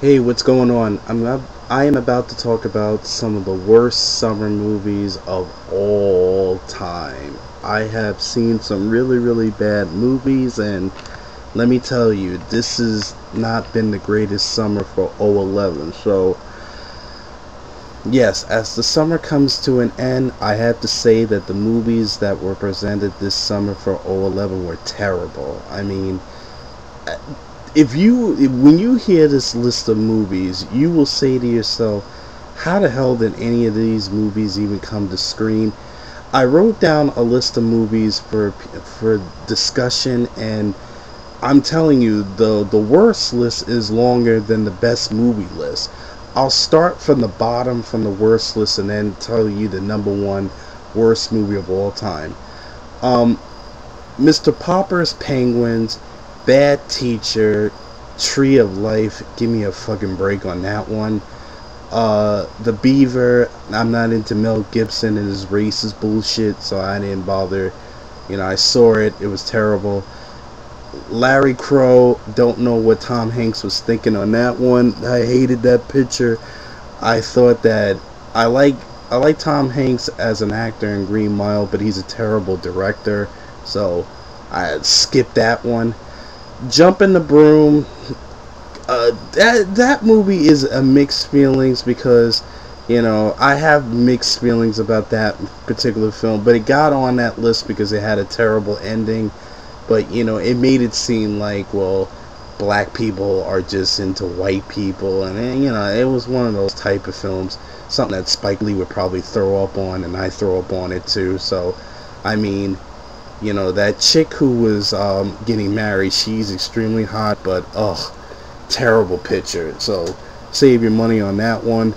Hey, what's going on? I am about to talk about some of the worst summer movies of all time. I have seen some really bad movies, and let me tell you, this has not been the greatest summer for 011. So, yes, as the summer comes to an end, I have to say that the movies that were presented this summer for 011 were terrible. I mean, when you hear this list of movies, you will say to yourself, how the hell did any of these movies even come to screen? I wrote down a list of movies for discussion, and I'm telling you, the worst list is longer than the best movie list. I'll start from the bottom, from the worst list, and then tell you the number one worst movie of all time. um Mr. Popper's Penguins, Bad Teacher, Tree of Life. Give me a fucking break on that one. The Beaver. I'm not into Mel Gibson and his racist bullshit, so I didn't bother. I saw it. It was terrible. Larry Crow. Don't know what Tom Hanks was thinking on that one. I hated that picture. I thought that I like Tom Hanks as an actor in Green Mile, but he's a terrible director, so I skipped that one. Jump in the Broom. That movie is a mixed feelings because I have mixed feelings about that particular film, but it got on that list because it had a terrible ending. But it made it seem like, well, black people are just into white people, and it was one of those type of films, something that Spike Lee would probably throw up on, and I throw up on it too. So I mean, that chick who was getting married, she's extremely hot, but terrible picture. So save your money on that one.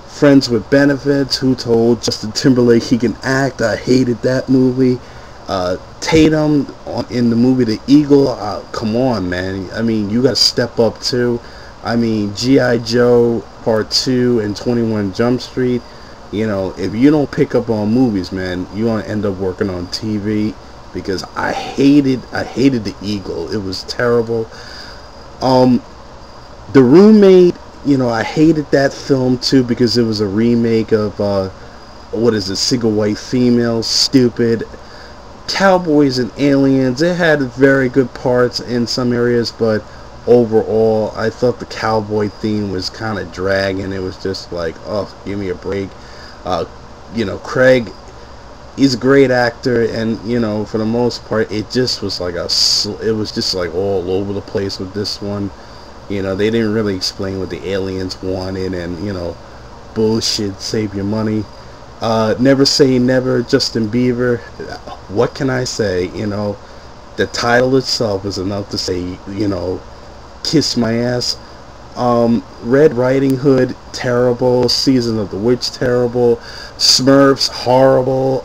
Friends with Benefits. Who told Justin Timberlake he can act? I hated that movie. Tatum in the movie The Eagle. Come on, man. I mean, you gotta step up too. I mean, G.I. Joe Part 2 and 21 Jump Street. If you don't pick up on movies, man, you're gonna end up working on TV, because I hated The Eagle. It was terrible. The Roommate, I hated that film too, because it was a remake of what is it, Single White Female. Stupid. Cowboys and Aliens, it had very good parts in some areas, but overall I thought the cowboy theme was kind of dragging. It was just like, oh, give me a break. Craig, he's a great actor, and for the most part it just was like it was just like all over the place with this one. They didn't really explain what the aliens wanted, and bullshit, save your money. Never Say Never, Justin Bieber. What can I say? The title itself is enough to say, kiss my ass. Red Riding Hood, terrible. Season of the Witch, terrible. Smurfs, horrible.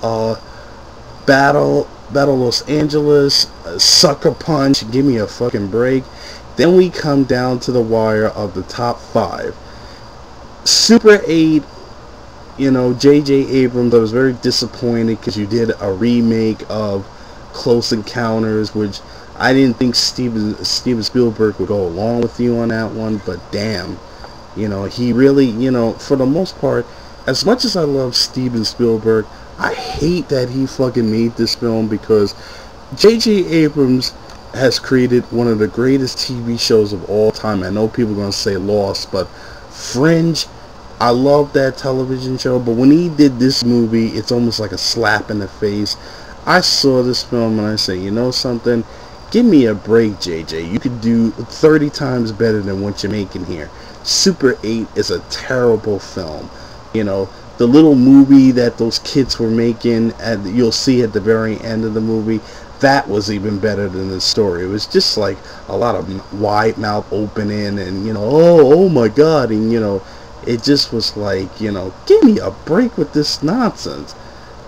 Battle Los Angeles, Sucker Punch. Give me a fucking break. Then we come down to the wire of the top 5. Super 8. J.J. Abrams, I was very disappointed because you did a remake of Close Encounters, which I didn't think Steven Spielberg would go along with you on that one, but damn, he really, for the most part, as much as I love Steven Spielberg, I hate that he fucking made this film, because J.J. Abrams has created one of the greatest TV shows of all time. I know people are going to say Lost, but Fringe, I love that television show, but when he did this movie, it's almost like a slap in the face. I saw this film and I say, something? Give me a break, JJ. You could do 30 times better than what you're making here. Super 8 is a terrible film. The little movie that those kids were making, and you'll see at the very end of the movie, that was even better than the story. It was just like a lot of wide mouth opening, and oh my god, and it just was like, give me a break with this nonsense.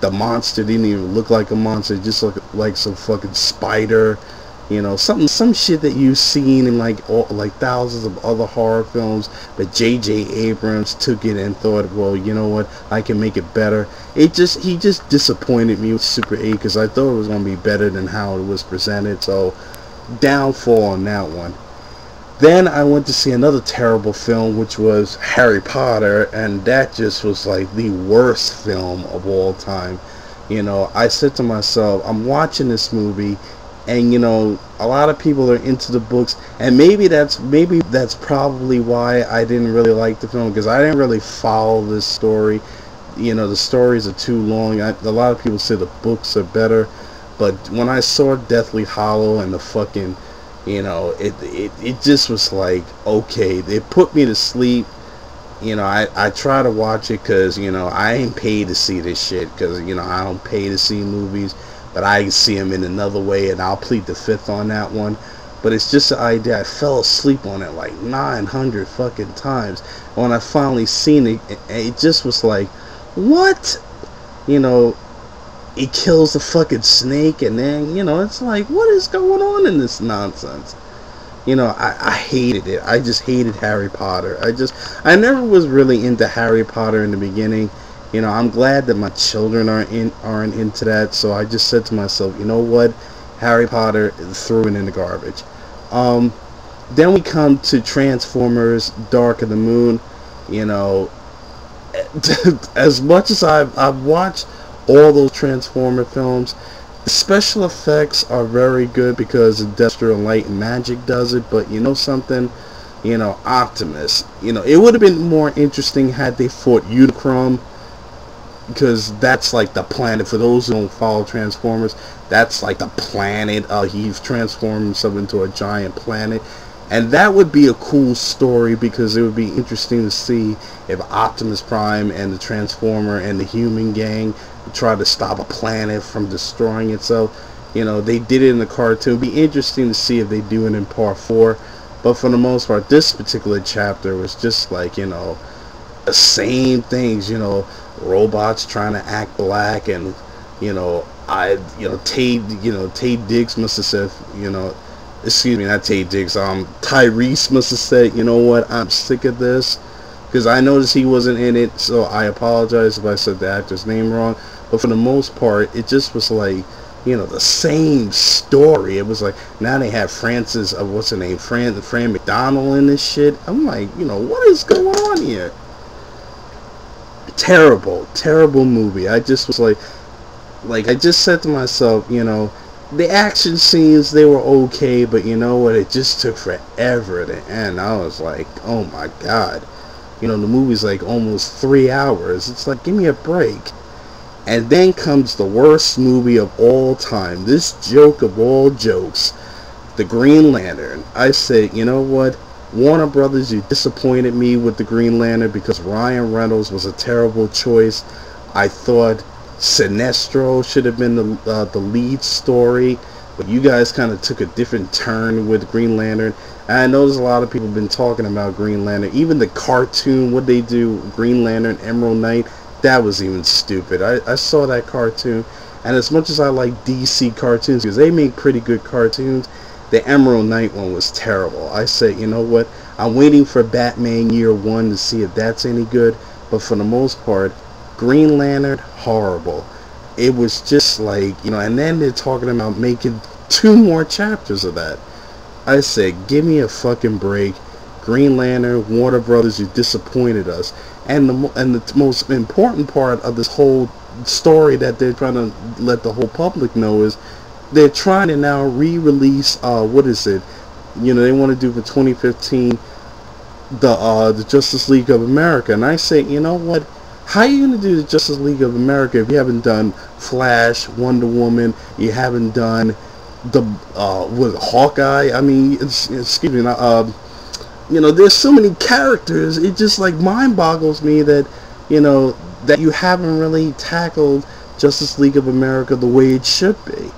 The monster didn't even look like a monster, it just looked like some fucking spider. Some shit that you've seen in like thousands of other horror films, but J.J. Abrams took it and thought, well, you know what, I can make it better. He just disappointed me with Super 8, because I thought it was going to be better than how it was presented. So downfall on that one. Then I went to see another terrible film, which was Harry Potter, and that just was like the worst film of all time. You know, I said to myself, I'm watching this movie, and you know, a lot of people are into the books, and maybe that's probably why I didn't really like the film, because I didn't really follow this story. You know, the stories are too long. A lot of people say the books are better, but when I saw Deathly Hollow and the fucking, you know, it just was like, okay, it put me to sleep. You know, I try to watch it because, you know, I ain't paid to see this shit, because, you know, I don't pay to see movies, but I can see them in another way, and I'll plead the fifth on that one. But it's just the idea. I fell asleep on it like 900 fucking times. When I finally seen it, it just was like, what? You know, he kills the fucking snake, and then, you know, it's like, what is going on in this nonsense? You know, I hated it. I just hated Harry Potter. I never was really into Harry Potter in the beginning. You know, I'm glad that my children aren't into that, so I just said to myself, you know what, Harry Potter, threw it in the garbage. Then we come to Transformers Dark of the Moon. You know, as much as I've watched all those Transformer films, the special effects are very good because Industrial Light and Magic does it. But you know something, you know, Optimus, you know, it would have been more interesting had they fought Unicron, because that's like the planet. For those who don't follow Transformers, that's like the planet. He's transformed himself into a giant planet. And that would be a cool story, because it would be interesting to see if Optimus Prime and the Transformer and the human gang try to stop a planet from destroying itself. You know, they did it in the cartoon. It'd be interesting to see if they do it in part 4. But for the most part, this particular chapter was just like, you know, the same things, you know, robots trying to act black, and, you know, Taye Diggs must have said, you know, excuse me, not Taye Diggs, Tyrese must have said, you know what, I'm sick of this, because I noticed he wasn't in it, so I apologize if I said the actor's name wrong. But for the most part, it just was like, you know, the same story. It was like, now they have Francis, what's her name, Fran McDonald in this shit. I'm like, you know, what is going on here? Terrible movie. I just was like I just said to myself, you know, the action scenes, they were okay, but you know what, it just took forever to end. I was like, oh my god. You know, the movie's like almost 3 hours. It's like, give me a break. And then comes the worst movie of all time. This joke of all jokes. The Green Lantern. I said, you know what? Warner Brothers, you disappointed me with the Green Lantern, because Ryan Reynolds was a terrible choice. I thought Sinestro should have been the lead story, but you guys kind of took a different turn with Green Lantern. And I know there's a lot of people have been talking about Green Lantern. Even the cartoon, what they do, Green Lantern, Emerald Knight, that was even stupid. I saw that cartoon, and as much as I like DC cartoons, because they make pretty good cartoons, the Emerald Knight one was terrible. I said, you know what, I'm waiting for Batman Year 1 to see if that's any good, but for the most part, Green Lantern, horrible. It was just like, you know, and then they're talking about making 2 more chapters of that. I said, give me a fucking break. Green Lantern, Warner Brothers, you disappointed us. And the most important part of this whole story that they're trying to let the whole public know is they're trying to now re-release, what is it? You know, they want to do for 2015 the Justice League of America. And I say, you know what? How are you going to do the Justice League of America if you haven't done Flash, Wonder Woman, you haven't done the with Hawkeye? I mean, excuse me, you know, there's so many characters. It just like mind boggles me that, you know, that you haven't really tackled Justice League of America the way it should be.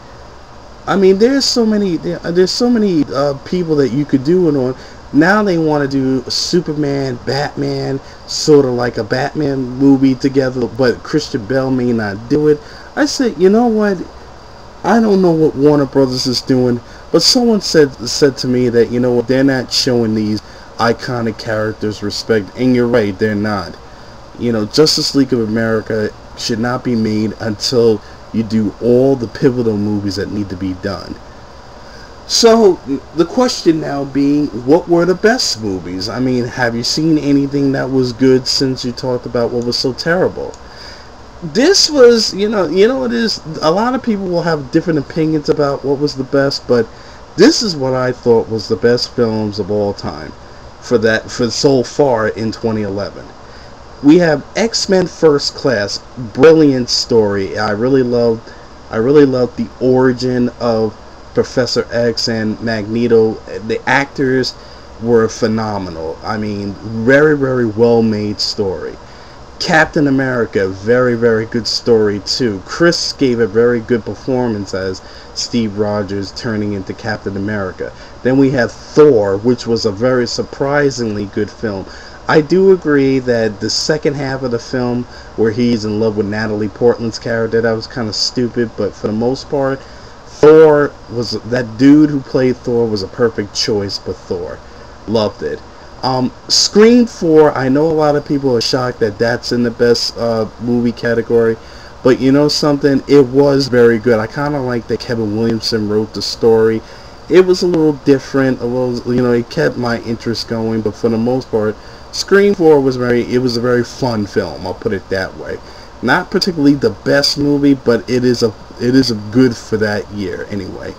I mean, there's so many people that you could do it on. Now they want to do Superman, Batman, sort of like a Batman movie together, but Christian Bale may not do it. I said, you know what? I don't know what Warner Brothers is doing, but someone said to me that, you know what, they're not showing these iconic characters respect, and you're right, they're not. You know, Justice League of America should not be made until you do all the pivotal movies that need to be done. So the question now being, what were the best movies? I mean, have you seen anything that was good since you talked about what was so terrible? This was, it is. A lot of people will have different opinions about what was the best, but this is what I thought was the best films of all time for so far in 2011. We have X-Men First Class, brilliant story. I really loved the origin of Professor X and Magneto. The actors were phenomenal. I mean, very, very well made story. Captain America, very, very good story too. Chris gave a very good performance as Steve Rogers turning into Captain America. Then we have Thor, which was a very surprisingly good film. I do agree that the second half of the film, where he's in love with Natalie Portman's character, that was kind of stupid, but for the most part, Thor was, that dude who played Thor was a perfect choice for Thor. Loved it. Scream 4, I know a lot of people are shocked that that's in the best movie category, but you know something, it was very good. I kind of like that Kevin Williamson wrote the story. It was a little different, a little, it kept my interest going, but for the most part, Scream 4 was it was a very fun film, I'll put it that way. Not particularly the best movie, but it is a good for that year anyway.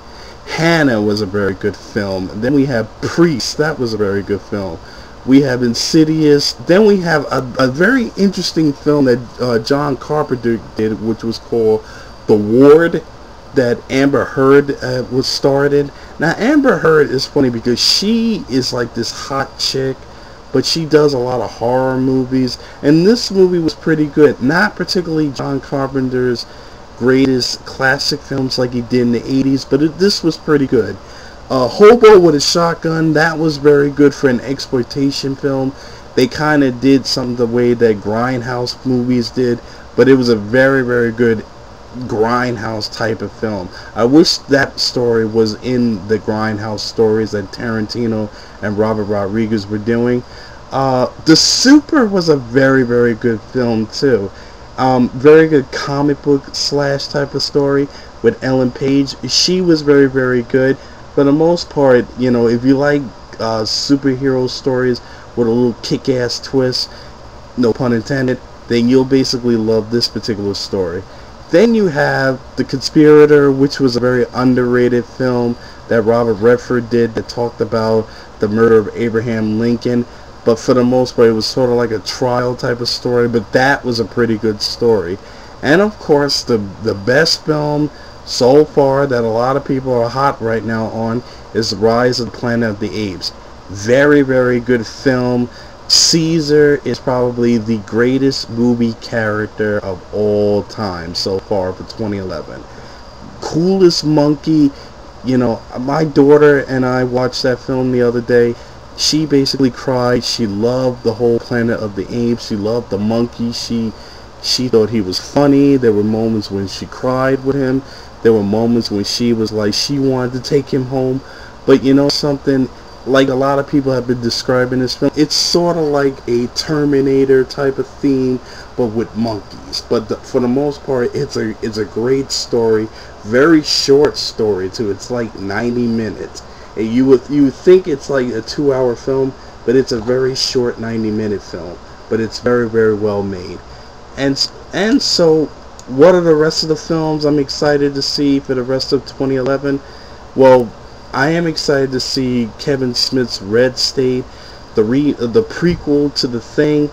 Hannah was a very good film. Then we have Priest, that was a very good film. We have Insidious. Then we have a very interesting film that John Carpenter did, which was called The Ward, that Amber Heard was starred in. Now Amber Heard is funny because she is like this hot chick, but she does a lot of horror movies, and this movie was pretty good. Not particularly John Carpenter's greatest classic films like he did in the 80s, but this was pretty good. Hobo with a Shotgun, that was very good for an exploitation film. They kind of did something the way that Grindhouse movies did, but it was a very, very good Grindhouse type of film. I wish that story was in the Grindhouse stories that Tarantino and Robert Rodriguez were doing. The Super was a very, very good film too. Very good comic book / type of story with Ellen Page. She was very, very good. For the most part, if you like superhero stories with a little kick-ass twist, no pun intended, then you'll basically love this particular story. Then you have The Conspirator, which was a very underrated film that Robert Redford did that talked about the murder of Abraham Lincoln. But for the most part, it was sort of like a trial type of story, but that was a pretty good story. And of course, the best film so far that a lot of people are hot right now on is Rise of the Planet of the Apes. Very, very good film. Caesar is probably the greatest movie character of all time so far for 2011. Coolest monkey. My daughter and I watched that film the other day. She basically cried. She loved the whole Planet of the Apes. She loved the monkey. She thought he was funny. There were moments when she cried with him. There were moments when she was like, she wanted to take him home. But you know something, like a lot of people have been describing this film, it's sort of like a Terminator type of theme, but with monkeys. But for the most part, it's a great story. Very short story too. It's like 90 minutes. And you would think it's like a 2-hour film, but it's a very short 90-minute film. But it's very, very well made. And so, what are the rest of the films I'm excited to see for the rest of 2011? Well, I am excited to see Kevin Smith's Red State, the prequel to The Thing,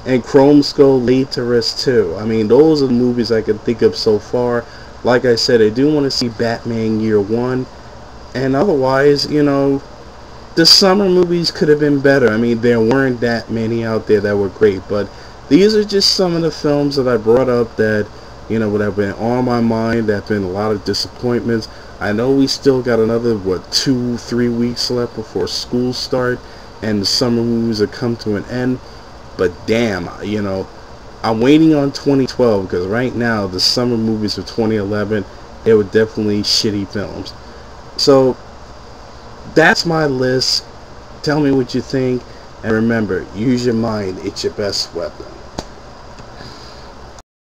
and Chrome Skull Laid to Rest 2. I mean, those are the movies I can think of so far. Like I said, I do want to see Batman Year One. And otherwise, the summer movies could have been better. I mean, there weren't that many out there that were great, but these are just some of the films that I brought up that, would have been on my mind. There have been a lot of disappointments. I know we still got another, 2-3 weeks left before school start, and the summer movies will come to an end. But damn, I'm waiting on 2012, because right now, the summer movies for 2011, they were definitely shitty films. So, that's my list. Tell me what you think. And remember, use your mind. It's your best weapon.